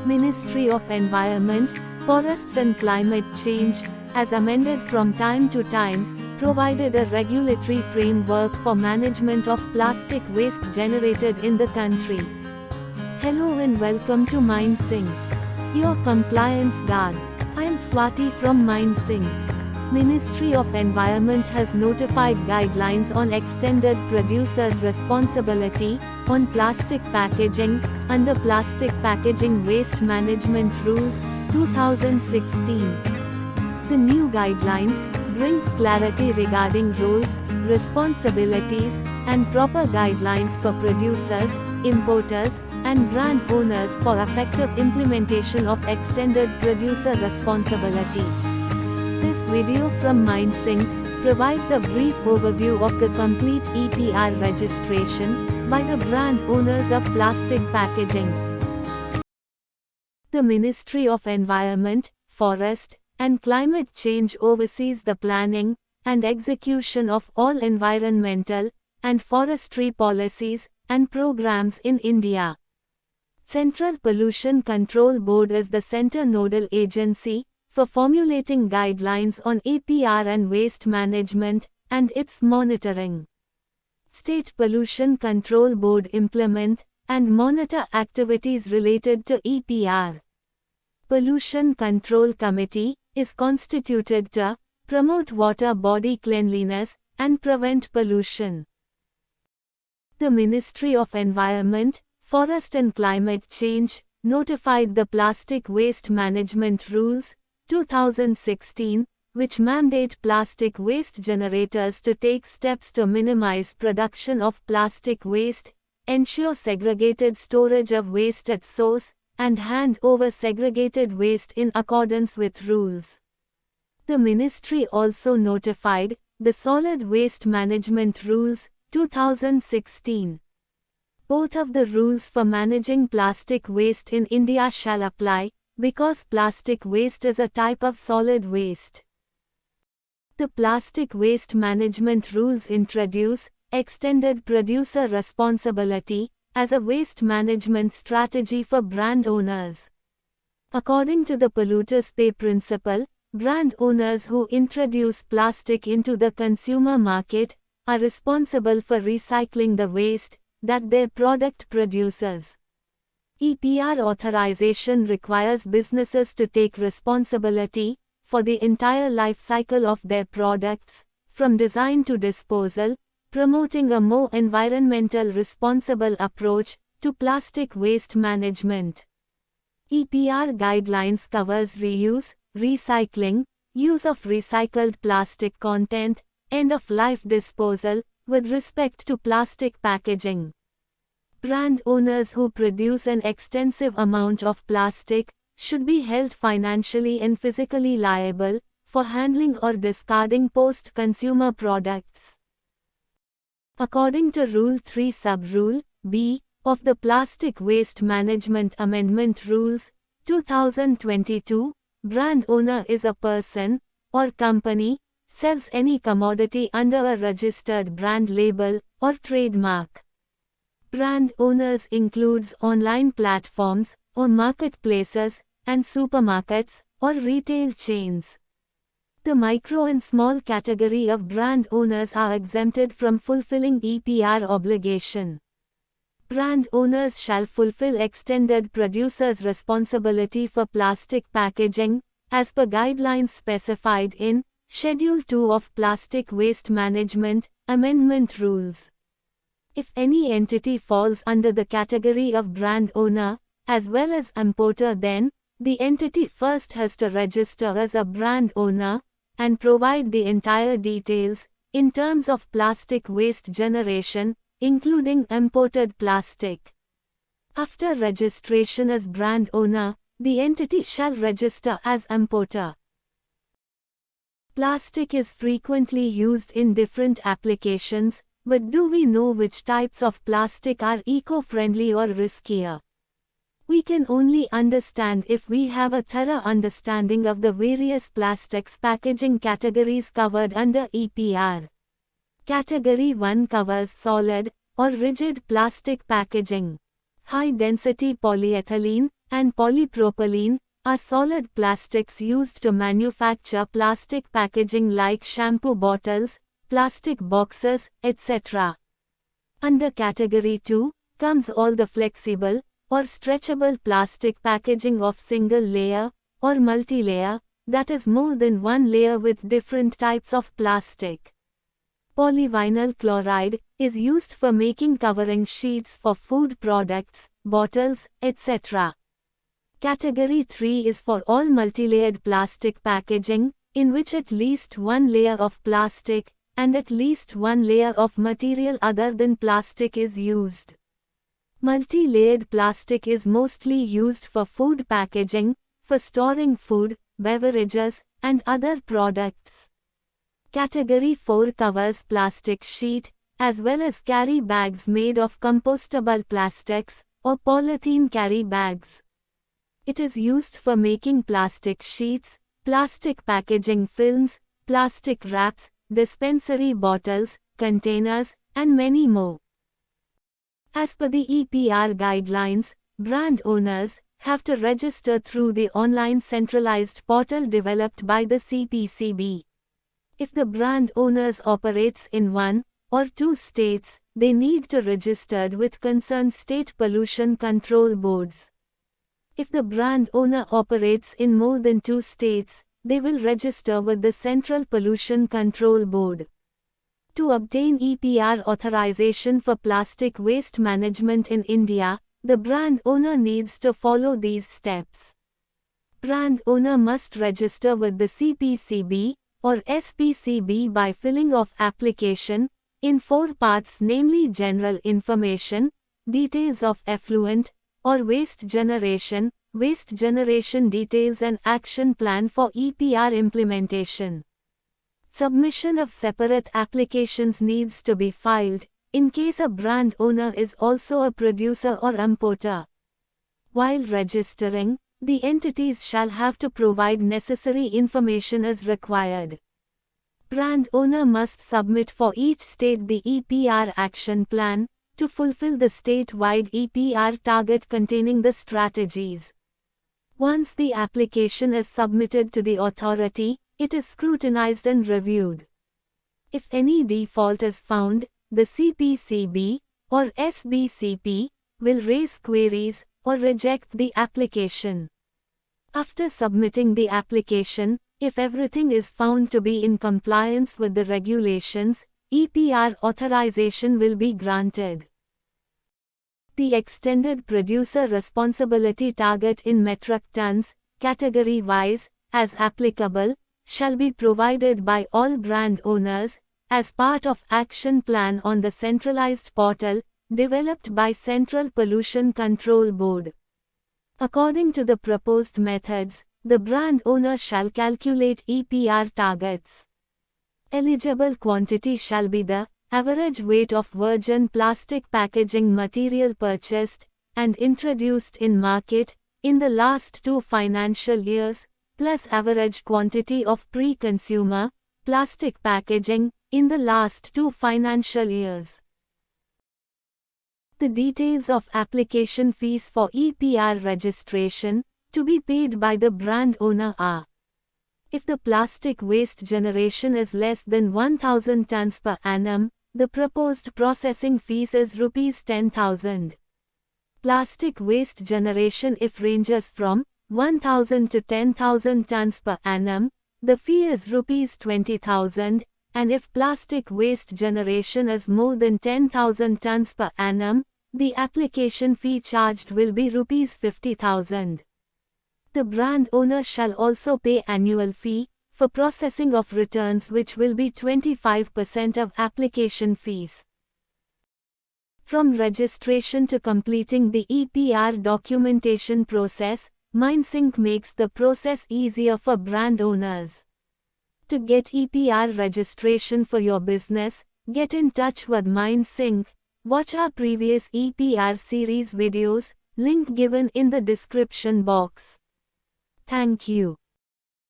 Ministry of Environment, Forests and Climate Change, has amended from time to time, provided a regulatory framework for management of plastic waste generated in the country. Hello and welcome to MindSync, your compliance guard. I am Swati from MindSync. Ministry of Environment has notified guidelines on extended producer's responsibility on plastic packaging under Plastic Packaging Waste Management Rules 2016. The new guidelines brings clarity regarding roles, responsibilities, and proper guidelines for producers, importers, and brand owners for effective implementation of extended producer responsibility. This video from MindSync provides a brief overview of the complete EPR registration by the brand owners of plastic packaging. The Ministry of Environment, Forest, and Climate Change oversees the planning and execution of all environmental and forestry policies and programs in India. Central Pollution Control Board is the center nodal agency for formulating guidelines on EPR and waste management and its monitoring. State Pollution Control Board implement and monitor activities related to EPR. Pollution Control Committee is constituted to promote water body cleanliness and prevent pollution. The Ministry of Environment, Forest and Climate Change notified the Plastic Waste Management Rules 2016, which mandate plastic waste generators to take steps to minimize production of plastic waste, ensure segregated storage of waste at source, and hand over segregated waste in accordance with rules. The ministry also notified the Solid Waste Management Rules 2016. Both of the rules for managing plastic waste in India shall apply, because plastic waste is a type of solid waste. The Plastic Waste Management Rules introduce extended producer responsibility as a waste management strategy for brand owners. According to the Polluters Pay Principle, brand owners who introduce plastic into the consumer market are responsible for recycling the waste that their product produces. EPR authorization requires businesses to take responsibility for the entire life cycle of their products, from design to disposal, promoting a more environmental responsible approach to plastic waste management. EPR guidelines covers reuse, recycling, use of recycled plastic content, end-of-life disposal, with respect to plastic packaging. Brand owners who produce an extensive amount of plastic should be held financially and physically liable for handling or discarding post-consumer products. According to Rule 3 Sub-Rule B of the Plastic Waste Management Amendment Rules 2022, brand owner is a person or company sells any commodity under a registered brand label or trademark. Brand owners includes online platforms or marketplaces and supermarkets or retail chains. The micro and small category of brand owners are exempted from fulfilling EPR obligation. Brand owners shall fulfill extended producer's responsibility for plastic packaging, as per guidelines specified in Schedule 2 of Plastic Waste Management Amendment Rules. If any entity falls under the category of brand owner, as well as importer, then the entity first has to register as a brand owner and provide the entire details in terms of plastic waste generation, including imported plastic. After registration as brand owner, the entity shall register as importer. Plastic is frequently used in different applications, but do we know which types of plastic are eco-friendly or riskier? We can only understand if we have a thorough understanding of the various plastics packaging categories covered under EPR. Category 1 covers solid or rigid plastic packaging. High-density polyethylene, and polypropylene are solid plastics used to manufacture plastic packaging like shampoo bottles, plastic boxes, etc. Under Category 2 comes all the flexible or stretchable plastic packaging of single layer or multi-layer, that is more than one layer with different types of plastic. Polyvinyl chloride is used for making covering sheets for food products, bottles, etc. Category 3 is for all multilayered plastic packaging, in which at least one layer of plastic and at least one layer of material other than plastic is used. Multi-layered plastic is mostly used for food packaging, for storing food, beverages, and other products. Category 4 covers plastic sheet, as well as carry bags made of compostable plastics, or polythene carry bags. It is used for making plastic sheets, plastic packaging films, plastic wraps, dispensary bottles, containers, and many more. As per the EPR guidelines, brand owners have to register through the online centralized portal developed by the CPCB. If the brand owners operates in one or two states, they need to register with concerned state pollution control boards. If the brand owner operates in more than 2 states, they will register with the Central Pollution Control Board. To obtain EPR authorization for plastic waste management in India, the brand owner needs to follow these steps. Brand owner must register with the CPCB or SPCB by filling of application in 4 parts, namely general information, details of effluent or waste generation details, and action plan for EPR implementation. Submission of separate applications needs to be filed, in case a brand owner is also a producer or importer. While registering, the entities shall have to provide necessary information as required. Brand owner must submit for each state the EPR action plan, to fulfill the state-wide EPR target containing the strategies. Once the application is submitted to the authority, it is scrutinized and reviewed. If any default is found, the CPCB or SBCP will raise queries or reject the application. After submitting the application, if everything is found to be in compliance with the regulations, EPR authorization will be granted. The extended producer responsibility target in metric tons, category-wise, as applicable, shall be provided by all brand owners, as part of action plan on the centralized portal, developed by Central Pollution Control Board. According to the proposed methods, the brand owner shall calculate EPR targets. Eligible quantity shall be the average weight of virgin plastic packaging material purchased and introduced in market in the last 2 financial years, plus average quantity of pre-consumer plastic packaging in the last 2 financial years. The details of application fees for EPR registration to be paid by the brand owner are: if the plastic waste generation is less than 1000 tons per annum, the proposed processing fees is Rs 10,000. Plastic waste generation if ranges from 1000 to 10,000 tons per annum, the fee is Rs 20,000, and if plastic waste generation is more than 10,000 tons per annum, the application fee charged will be Rs 50,000. The brand owner shall also pay annual fee for processing of returns, which will be 25% of application fees. From registration to completing the EPR documentation process, mindsync makes the process easier for brand owners. To get EPR registration for your business, get in touch with mindsync. Watch our previous EPR series videos, link given in the description box. Thank you.